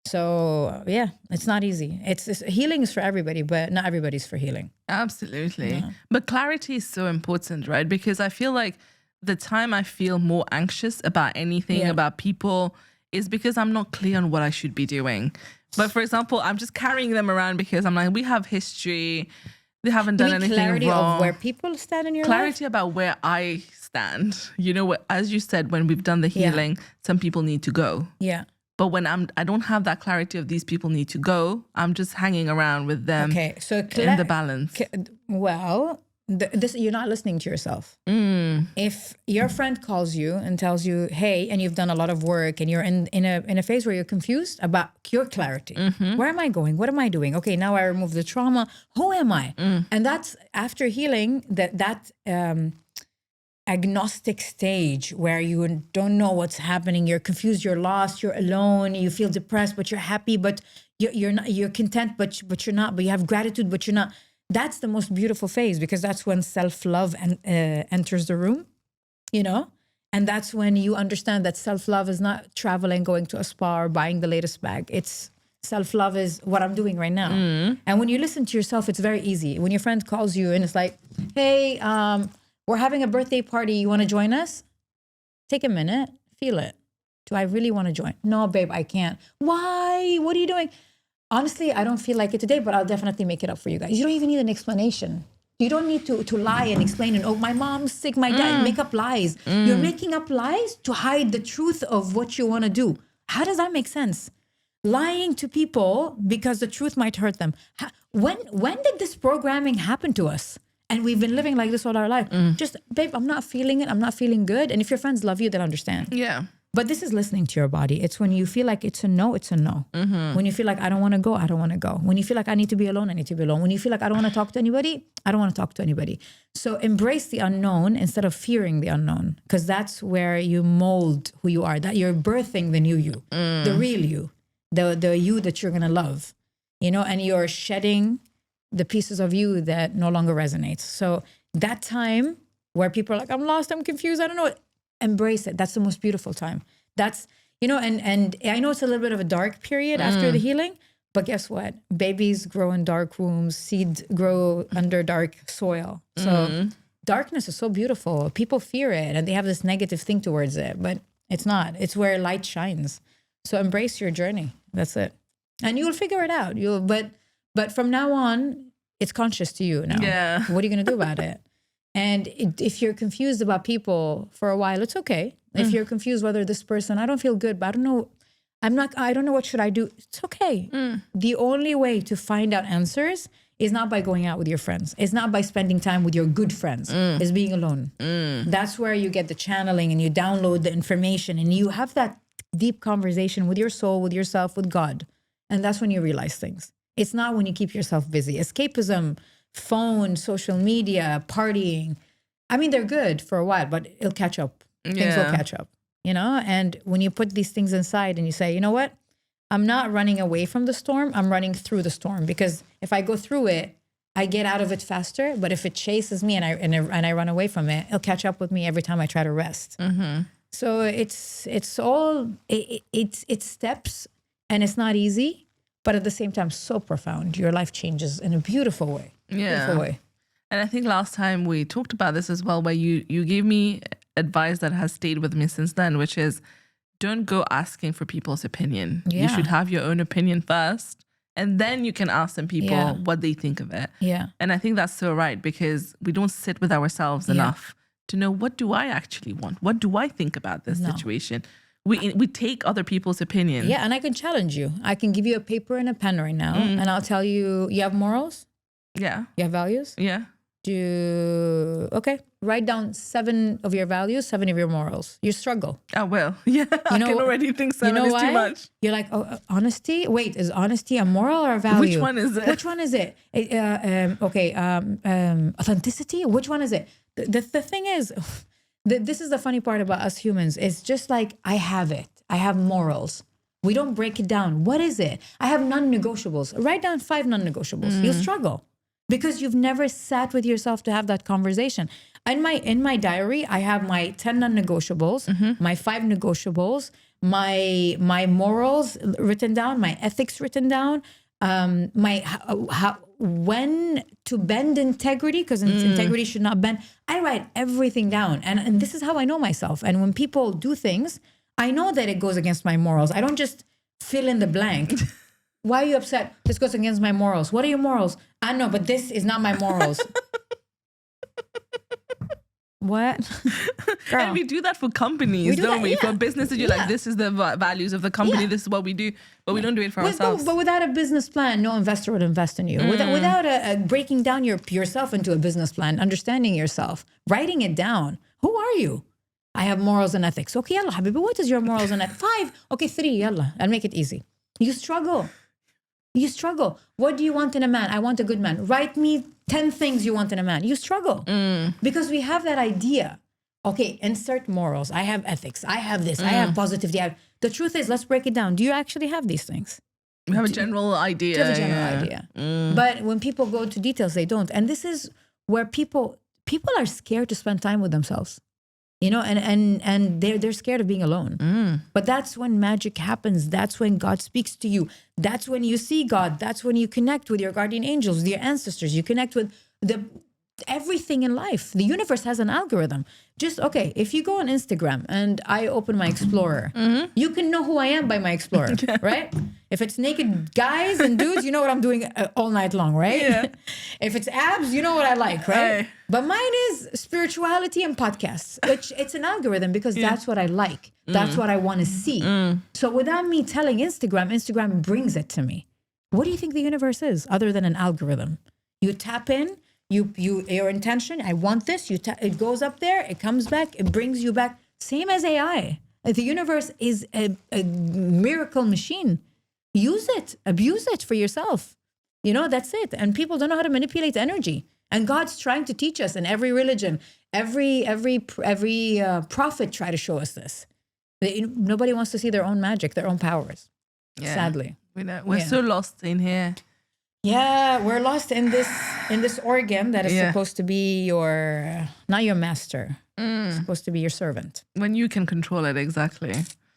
So yeah, it's not easy. It's healing is for everybody, but not everybody's for healing. Absolutely. Yeah. But clarity is so important, right? Because I feel like the time I feel more anxious about anything, about people, is because I'm not clear on what I should be doing. But for example, I'm just carrying them around because I'm like, we have history. They haven't done anything clarity wrong. Of where people stand in your life? Clarity about where I stand. You know what? As you said, when we've done the healing, some people need to go. Yeah. But when I don't have that clarity of these people need to go, I'm just hanging around with them. Okay, so in the balance. Well, this you're not listening to yourself. If your friend calls you and tells you, "Hey," and you've done a lot of work and you're in a phase where you're confused about your clarity. Where am I going? What am I doing? Okay, now I remove the trauma. Who am I? And that's after healing that agnostic stage where you don't know what's happening. You're confused. You're lost. You're alone. You feel depressed, but you're happy. But you're not. You're content, but you're not. But you have gratitude, but you're not. That's the most beautiful phase, because that's when self-love enters the room, you know? And that's when you understand that self-love is not traveling, going to a spa or buying the latest bag. It's self-love is what I'm doing right now. And when you listen to yourself, it's very easy. When your friend calls you and it's like, "Hey, we're having a birthday party. You want to join us?" Take a minute, feel it. Do I really want to join? No, babe, I can't. Why? What are you doing? Honestly, I don't feel like it today, but I'll definitely make it up for you guys. You don't even need an explanation. You don't need to lie and explain, and, "Oh, my mom's sick, my dad," make up lies. You're making up lies to hide the truth of what you want to do. How does that make sense? Lying to people because the truth might hurt them. When did this programming happen to us? And we've been living like this all our life. Just, "Babe, I'm not feeling it. I'm not feeling good." And if your friends love you, they'll understand. Yeah. But this is listening to your body. It's when you feel like it's a no, it's a no. When you feel like I don't want to go, I don't want to go. When you feel like I need to be alone, I need to be alone. When you feel like I don't want to talk to anybody, I don't want to talk to anybody. So embrace the unknown instead of fearing the unknown, because that's where you mold who you are. That you're birthing the new you, the real you, the you that you're gonna love, you know. And you're shedding the pieces of you that no longer resonates. So that time where people are like, "I'm lost, I'm confused, I don't know." Embrace it. That's the most beautiful time. That's, you know, and I know it's a little bit of a dark period after the healing, but guess what? Babies grow in dark wombs, seeds grow under dark soil. So darkness is so beautiful. People fear it and they have this negative thing towards it, but it's not. It's where light shines. So embrace your journey. That's it. And you'll figure it out. But from now on, it's conscious to you now. Yeah. What are you going to do about it? And if you're confused about people for a while, it's okay. If you're confused whether this person, I don't feel good, but I don't know, I don't know what should I do. It's okay. The only way to find out answers is not by going out with your friends. It's not by spending time with your good friends. It's being alone. That's where you get the channeling and you download the information and you have that deep conversation with your soul, with yourself, with God. And that's when you realize things. It's not when you keep yourself busy. Escapism, phone, social media, partying. I mean, they're good for a while, but it'll catch up. Things will catch up, you know? And when you put these things inside and you say, "You know what? I'm not running away from the storm. I'm running through the storm, because if I go through it, I get out of it faster. But if it chases me and I run away from it, it'll catch up with me every time I try to rest." So it's all steps, and it's not easy, but at the same time, so profound. Your life changes in a beautiful way. Beautiful way. And I think last time we talked about this as well, where you gave me advice that has stayed with me since then, which is don't go asking for people's opinion. Yeah. You should have your own opinion first, and then you can ask some people what they think of it. Yeah. And I think that's so right, because we don't sit with ourselves enough to know, what do I actually want? What do I think about this situation? We take other people's opinion. Yeah, and I can challenge you. I can give you a paper and a pen right now, and I'll tell you, you have morals? Yeah. You have values? Yeah. Okay, write down 7 of your values, 7 of your morals. You struggle. I will. Yeah, I can already think 7 is too much. You're like, honesty? Wait, is honesty a moral or a value? Which one is it? Which one is it? Authenticity? Which one is it? The thing is, this is the funny part about us humans. It's just like, I have it. I have morals. We don't break it down. What is it? I have non-negotiables. Write down 5 non-negotiables. You'll struggle. Because you've never sat with yourself to have that conversation. In my diary, I have my 10 non-negotiables, my 5 negotiables, my morals written down, my ethics written down, when to bend integrity, because integrity should not bend. I write everything down, and this is how I know myself. And when people do things, I know that it goes against my morals. I don't just fill in the blank. Why are you upset? This goes against my morals. What are your morals? I know, but this is not my morals. What? Girl. And we do that for companies, don't we? For businesses, you're like, this is the values of the company. This is what we do. But we don't do it for ourselves. But without a business plan, no investor would invest in you. Without a breaking down yourself into a business plan, understanding yourself, writing it down. Who are you? I have morals and ethics. Okay, yalla, habibi, what is your morals and ethics? 5. Okay, 3, yalla. I'll make it easy. You struggle. You struggle. What do you want in a man? I want a good man. Write me 10 things you want in a man. You struggle. Because we have that idea. Okay, insert morals. I have ethics. I have this. I have positivity. The truth is, let's break it down. Do you actually have these things? We have a general idea. You have a general idea. But when people go to details, they don't. And this is where people are scared to spend time with themselves. You know, and they're scared of being alone. But that's when magic happens. That's when God speaks to you. That's when you see God. That's when you connect with your guardian angels, with your ancestors. You connect with everything in life. The universe has an algorithm. If you go on Instagram and I open my Explorer, you can know who I am by my Explorer, right? If it's naked guys and dudes, you know what I'm doing all night long, right? Yeah. If it's abs, you know what I like, right? But mine is spirituality and podcasts. It's an algorithm because that's what I like. That's what I want to see. So without me telling Instagram brings it to me. What do you think the universe is other than an algorithm? You tap in, your intention, I want this, it goes up there, it comes back, it brings you back. Same as AI. The universe is a miracle machine. Use it, abuse it for yourself. You know, that's it. And people don't know how to manipulate energy. And God's trying to teach us in every religion, every prophet try to show us this. Nobody wants to see their own magic, their own powers. Yeah. Sadly. We're so lost in here. Yeah, we're lost in this organ that is supposed to be not your master. It's supposed to be your servant. When you can control it, exactly.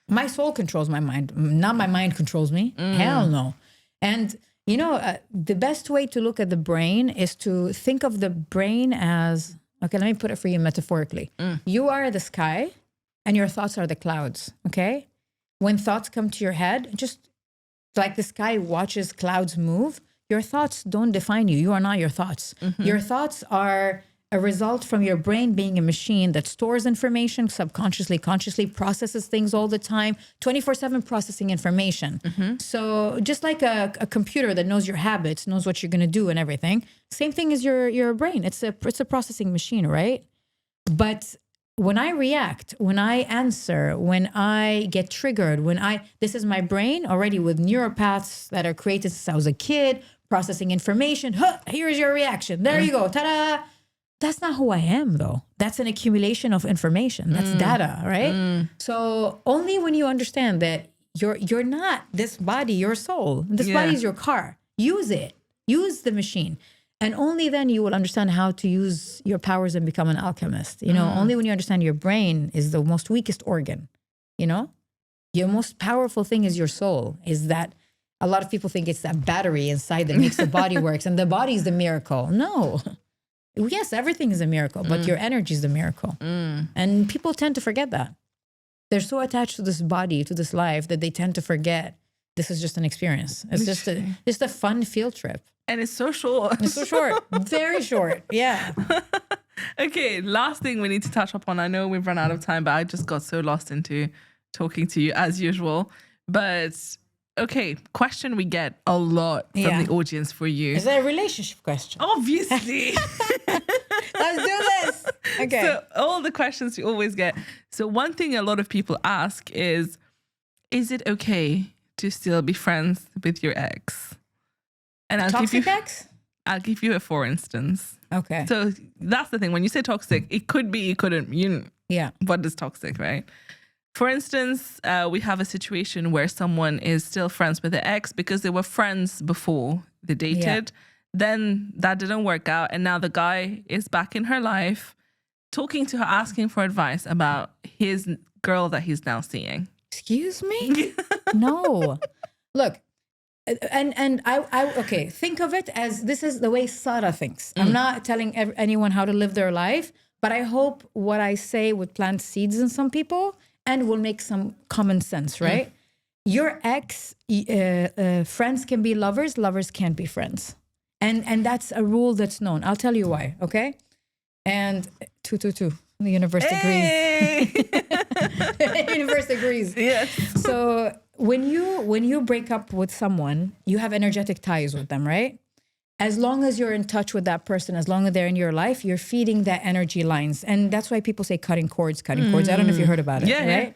My soul controls my mind. Not my mind controls me. Hell no. And, you know, the best way to look at the brain is to think of the brain as, okay, let me put it for you metaphorically. You are the sky and your thoughts are the clouds, okay? When thoughts come to your head, just like the sky watches clouds move, your thoughts don't define you. You are not your thoughts. Your thoughts are a result from your brain being a machine that stores information subconsciously, consciously, processes things all the time, 24/7 processing information. So just like a computer that knows your habits, knows what you're going to do and everything, same thing as your brain. It's a processing machine, right? But when I react, when I answer, when I get triggered, this is my brain already with neuropaths that are created since I was a kid, processing information. Here's your reaction. There you go. Ta-da. That's not who I am, though. That's an accumulation of information. That's data, right? So only when you understand that you're not this body, your soul. This body is your car. Use it. Use the machine. And only then you will understand how to use your powers and become an alchemist. You know, only when you understand your brain is the most weakest organ, you know? Your most powerful thing is your soul, is that a lot of people think it's that battery inside that makes the body works and the body is the miracle. No. Yes, everything is a miracle, but your energy is the miracle. And people tend to forget that. they're so attached to this body, to this life, that they tend to forget this is just an experience. It's just a fun field trip. And it's so short. It's so short. Very short. Yeah. Okay, last thing we need to touch upon. I know we've run out of time, but I just got so lost into talking to you as usual. But okay, question we get a lot from the audience for you. Is that a relationship question? Obviously. Let's do this. Okay. So all the questions you always get. So one thing a lot of people ask is it okay to still be friends with your ex? And Toxic ex? I'll give you a for instance. Okay. So that's the thing. When you say toxic, it could be, it couldn't. What is toxic, right? For instance, we have a situation where someone is still friends with the ex because they were friends before they dated. Yeah. Then that didn't work out. And now the guy is back in her life, talking to her, asking for advice about his girl that he's now seeing. Excuse me? No. Look, and I okay, think of it as this is the way Sara thinks. I'm not telling anyone how to live their life, but I hope what I say would plant seeds in some people and will make some common sense, right? Your ex, friends can be lovers, lovers can't be friends. And that's a rule that's known. I'll tell you why, okay? And 222, the universe agrees. The universe agrees. Yes. So when you break up with someone, you have energetic ties with them, right? As long as you're in touch with that person, as long as they're in your life, you're feeding that energy lines. And that's why people say cutting cords. I don't know if you heard about it, right? Yeah.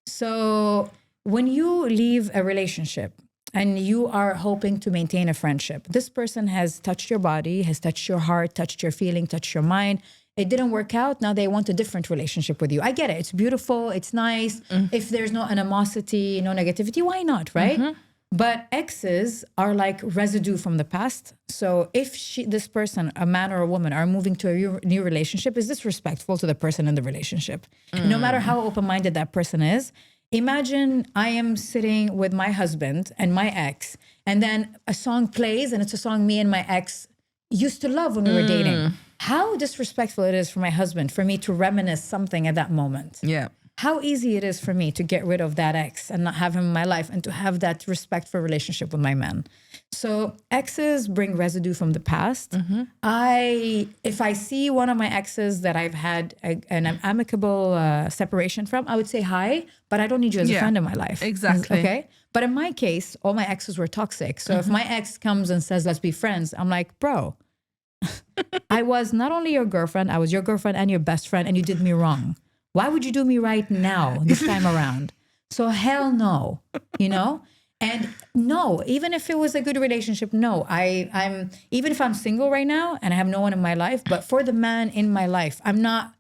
So when you leave a relationship and you are hoping to maintain a friendship, this person has touched your body, has touched your heart, touched your feeling, touched your mind. It didn't work out. Now they want a different relationship with you. I get it. It's beautiful. It's nice. If there's no animosity, no negativity, why not, right? But exes are like residue from the past. So if this person, a man or a woman, are moving to a new relationship, is disrespectful to the person in the relationship. No matter how open-minded that person is. Imagine I am sitting with my husband and my ex, and then a song plays, and it's a song me and my ex used to love when we were dating. How disrespectful it is for my husband for me to reminisce something at that moment. Yeah. How easy it is for me to get rid of that ex and not have him in my life and to have that respectful relationship with my man. So exes bring residue from the past. If I see one of my exes that I've had an amicable separation from, I would say hi, but I don't need you as a friend in my life. Exactly. Okay. But in my case, all my exes were toxic. So if my ex comes and says, let's be friends, I'm like, bro, I was not only your girlfriend, I was your girlfriend and your best friend, and you did me wrong. Why would you do me right now, this time around? So hell no, And no, even if it was a good relationship, no. I'm even if I'm single right now and I have no one in my life, but for the man in my life, I'm not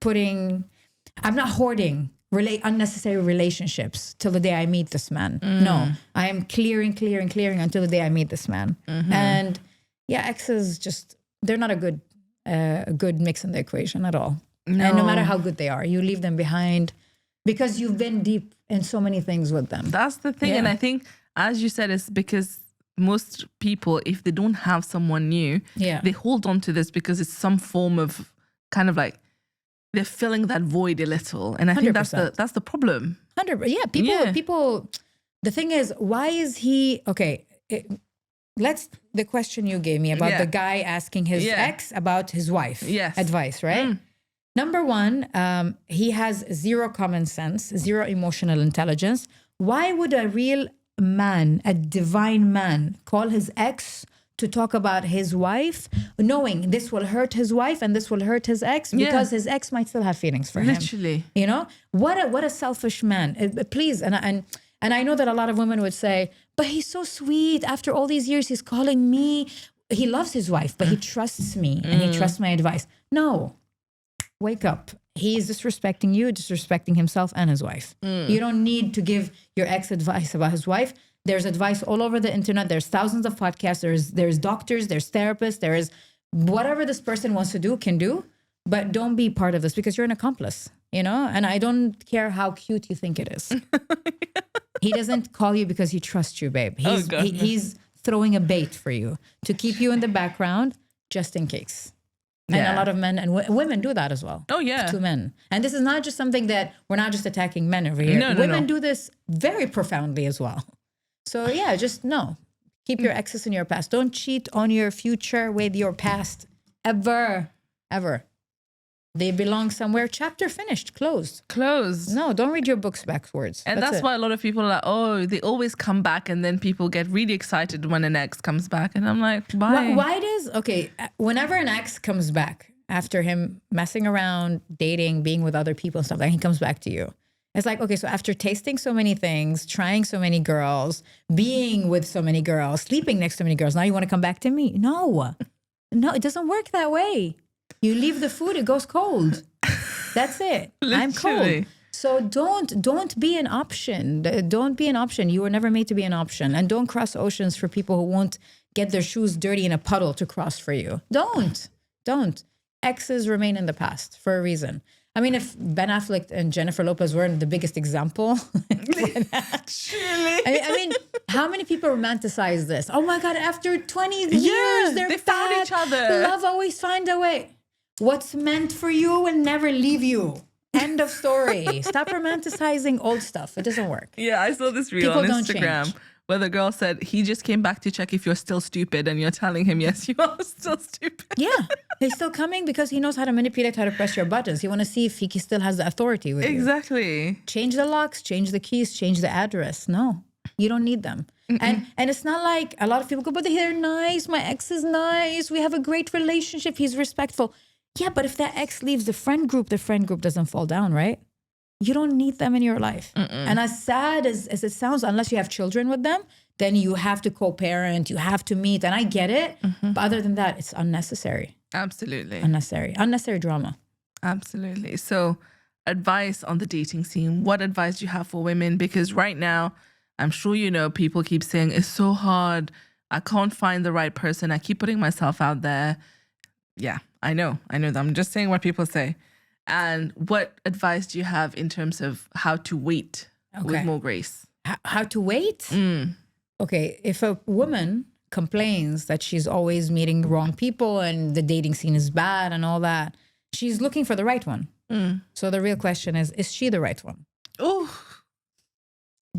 hoarding unnecessary relationships till the day I meet this man. No, I am clearing until the day I meet this man. And yeah, exes they're not a good mix in the equation at all. No. And no matter how good they are, you leave them behind because you've been deep in so many things with them. That's the thing. Yeah. And I think, as you said, it's because most people, if they don't have someone new, they hold on to this because it's some form of kind of like they're filling that void a little. And I think 100%. that's the problem. 100%. Yeah. People, the thing is, why is he, okay, the question you gave me about the guy asking his ex about his wife advice, right? Number one, he has zero common sense, zero emotional intelligence. Why would a real man, a divine man, call his ex to talk about his wife, knowing this will hurt his wife and this will hurt his ex because his ex might still have feelings for him? Literally. What a selfish man. Please, and I know that a lot of women would say, but he's so sweet. After all these years, he's calling me. He loves his wife, but he trusts me and he trusts my advice. No. Wake up. He's disrespecting you, disrespecting himself and his wife. You don't need to give your ex advice about his wife. There's advice all over the internet. There's thousands of podcasts. There's doctors, there's therapists, there is whatever this person wants to do, can do. But don't be part of this because you're an accomplice, And I don't care how cute you think it is. He doesn't call you because he trusts you, babe. He's throwing a bait for you to keep you in the background just in case. And Yeah. a lot of men and women do that as well. Oh, yeah. To men. And this is not just something that we're not just attacking men over here. No, Women do this very profoundly as well. So yeah, just no. Keep your exes in your past. Don't cheat on your future with your past. Ever. They belong somewhere. Chapter finished. Closed. No, don't read your books backwards. And that's why a lot of people are like, oh, they always come back, and then people get really excited when an ex comes back. And I'm like, why? Why does, okay, whenever an ex comes back after him messing around, dating, being with other people and stuff, like he comes back to you. It's like, okay, so after tasting so many things, trying so many girls, being with so many girls, sleeping next to so many girls, now you want to come back to me? No, it doesn't work that way. You leave the food, it goes cold. That's it. I'm cold. So don't be an option. Don't be an option. You were never made to be an option. And don't cross oceans for people who won't get their shoes dirty in a puddle to cross for you. Don't. Exes remain in the past for a reason. I mean, if Ben Affleck and Jennifer Lopez weren't the biggest example. Actually. I mean, how many people romanticize this? Oh my God, after 20 years, they found each other. Love always finds a way. What's meant for you will never leave you. End of story. Stop romanticizing old stuff. It doesn't work. Yeah, I saw this reel on Instagram where the girl said he just came back to check if you're still stupid, and you're telling him, yes, you are still stupid. Yeah, he's still coming because he knows how to manipulate, how to press your buttons. You want to see if he still has the authority with you. Exactly. Change the locks, change the keys, change the address. No, you don't need them. And it's not like a lot of people go, but they're nice. My ex is nice. We have a great relationship. He's respectful. Yeah, but if that ex leaves the friend group doesn't fall down, right? You don't need them in your life. And as sad as it sounds, unless you have children with them, then you have to co-parent, you have to meet. And I get it. But other than that, it's unnecessary. Absolutely. Unnecessary drama. Absolutely. So advice on the dating scene. What advice do you have for women? Because right now, I'm sure you know, people keep saying, it's so hard. I can't find the right person. I keep putting myself out there. Yeah, I know that. I'm just saying what people say. And what advice do you have in terms of how to wait with more grace? How to wait? Okay, if a woman complains that she's always meeting the wrong people and the dating scene is bad and all that, she's looking for the right one. So the real question is she the right one? Oh.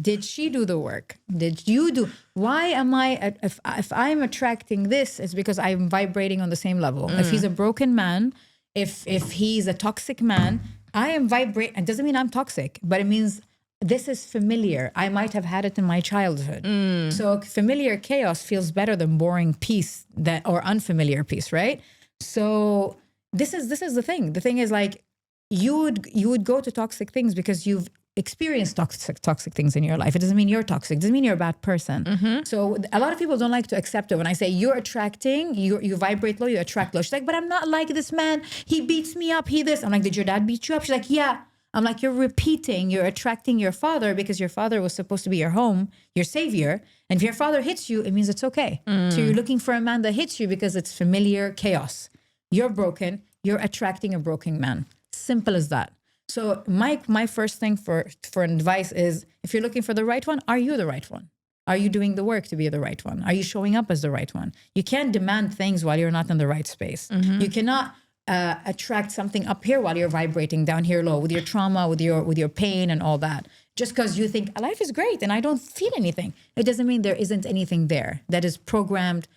Did she do the work? Did you do? Why am I, if I'm attracting this, it's because I'm vibrating on the same level. If he's a broken man, if he's a toxic man, I am vibrating. It doesn't mean I'm toxic, but it means this is familiar. I might have had it in my childhood. So familiar chaos feels better than boring peace or unfamiliar peace, right? So this is the thing. The thing is, like, you would go to toxic things because you've experienced toxic things in your life. It doesn't mean you're toxic. It doesn't mean you're a bad person. So a lot of people don't like to accept it. When I say you're attracting, you vibrate low, you attract low. She's like, but I'm not like this man. He beats me up. He this. I'm like, did your dad beat you up? She's like, yeah. I'm like, you're repeating. You're attracting your father because your father was supposed to be your home, your savior. And if your father hits you, it means it's okay. So you're looking for a man that hits you because it's familiar chaos. You're broken. You're attracting a broken man. Simple as that. So my first thing for advice is, if you're looking for the right one, are you the right one? Are you doing the work to be the right one? Are you showing up as the right one? You can't demand things while you're not in the right space. You cannot attract something up here while you're vibrating down here low with your trauma, with your pain and all that. Just because you think life is great and I don't feel anything, it doesn't mean there isn't anything there that is pre-programmed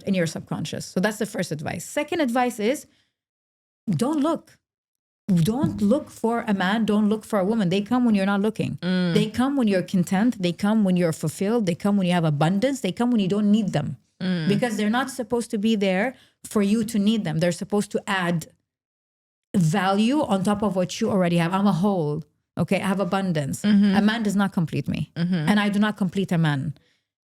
in your subconscious. So that's the first advice. Second advice is, don't look. Don't look for a man. Don't look for a woman. They come when you're not looking. They come when you're content. They come when you're fulfilled. They come when you have abundance. They come when you don't need them. Because they're not supposed to be there for you to need them. They're supposed to add value on top of what you already have. I'm a whole. Okay, I have abundance. A man does not complete me. And I do not complete a man.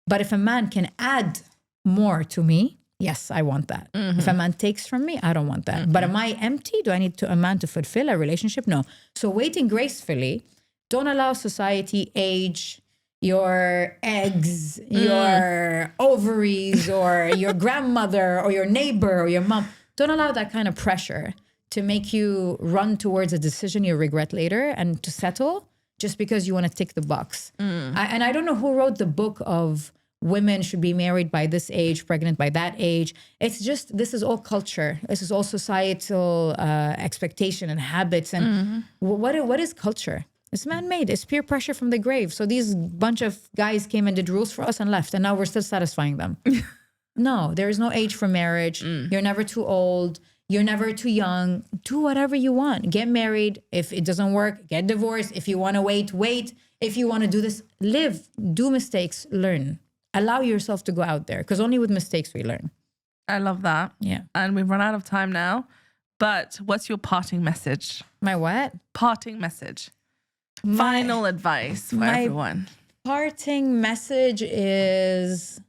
But if a man can add more to me, yes, I want that. If a man takes from me, I don't want that. But am I empty? Do I need a man to fulfill a relationship? No. So waiting gracefully, don't allow society, age, your eggs, your ovaries, or your grandmother, or your neighbor, or your mom. Don't allow that kind of pressure to make you run towards a decision you regret later and to settle just because you want to tick the box. And I don't know who wrote the book of women should be married by this age, pregnant by that age. It's just, this is all culture. This is all societal expectation and habits. And what is culture? It's man-made. It's peer pressure from the grave. So these bunch of guys came and did rules for us and left, and now we're still satisfying them. No, there is no age for marriage. You're never too old. You're never too young. Do whatever you want. Get married. If it doesn't work, get divorced. If you want to wait, wait. If you want to do this, live, do mistakes, learn. Allow yourself to go out there, because only with mistakes we learn. I love that. Yeah. And we've run out of time now. But what's your parting message? My what? Parting message. Final advice for everyone. Parting message is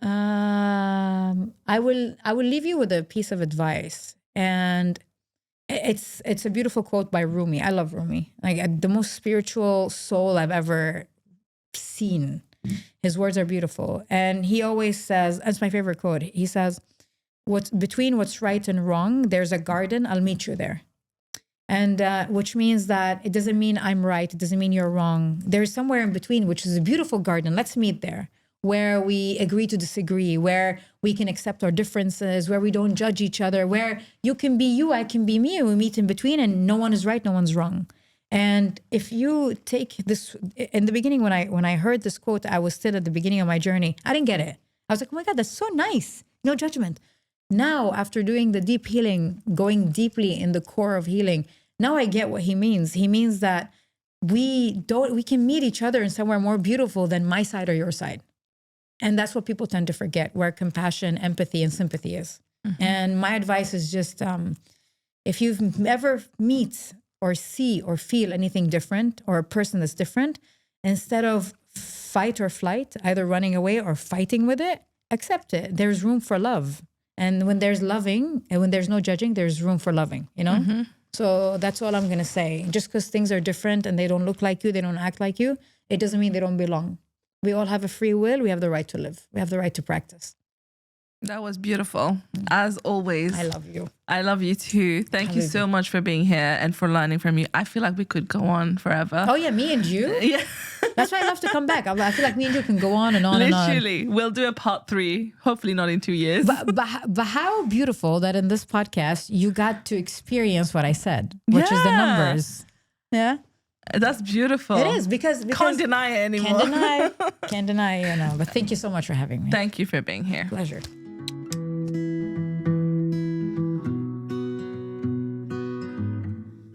I will leave you with a piece of advice, and it's a beautiful quote by Rumi. I love Rumi. Like, the most spiritual soul I've ever seen. His words are beautiful, and he always says, that's my favorite quote. He says, between what's right and wrong, there's a garden. I'll meet you there. And which means that it doesn't mean I'm right. It doesn't mean you're wrong. There's somewhere in between, which is a beautiful garden. Let's meet there, where we agree to disagree, where we can accept our differences, where we don't judge each other, where you can be you, I can be me, and we meet in between, and no one is right, no one's wrong. And if you take this, in the beginning, when I heard this quote, I was still at the beginning of my journey. I didn't get it. I was like, oh my God, that's so nice. No judgment. Now, after doing the deep healing, going deeply in the core of healing, now I get what he means. He means that we can meet each other in somewhere more beautiful than my side or your side. And that's what people tend to forget, where compassion, empathy, and sympathy is. And my advice is just, if you've ever meet or see or feel anything different, or a person that's different, instead of fight or flight, either running away or fighting with it, accept it. There's room for love. And when there's loving and when there's no judging, there's room for loving, you know? So that's all I'm going to say. Just because things are different and they don't look like you, they don't act like you, it doesn't mean they don't belong. We all have a free will. We have the right to live. We have the right to practice. That was beautiful. As always. I love you. I love you too. Thank you so much for being here and for learning from you. I feel like we could go on forever. Oh yeah, me and you? Yeah. That's why I love to come back. I feel like me and you can go on and on Literally. and on. We'll do a part 3, hopefully not in 2 years. But how beautiful that in this podcast, you got to experience what I said, which is the numbers. Yeah. That's beautiful. It is, because can't deny it anymore. Can't deny, you know. But thank you so much for having me. Thank you for being here. Pleasure.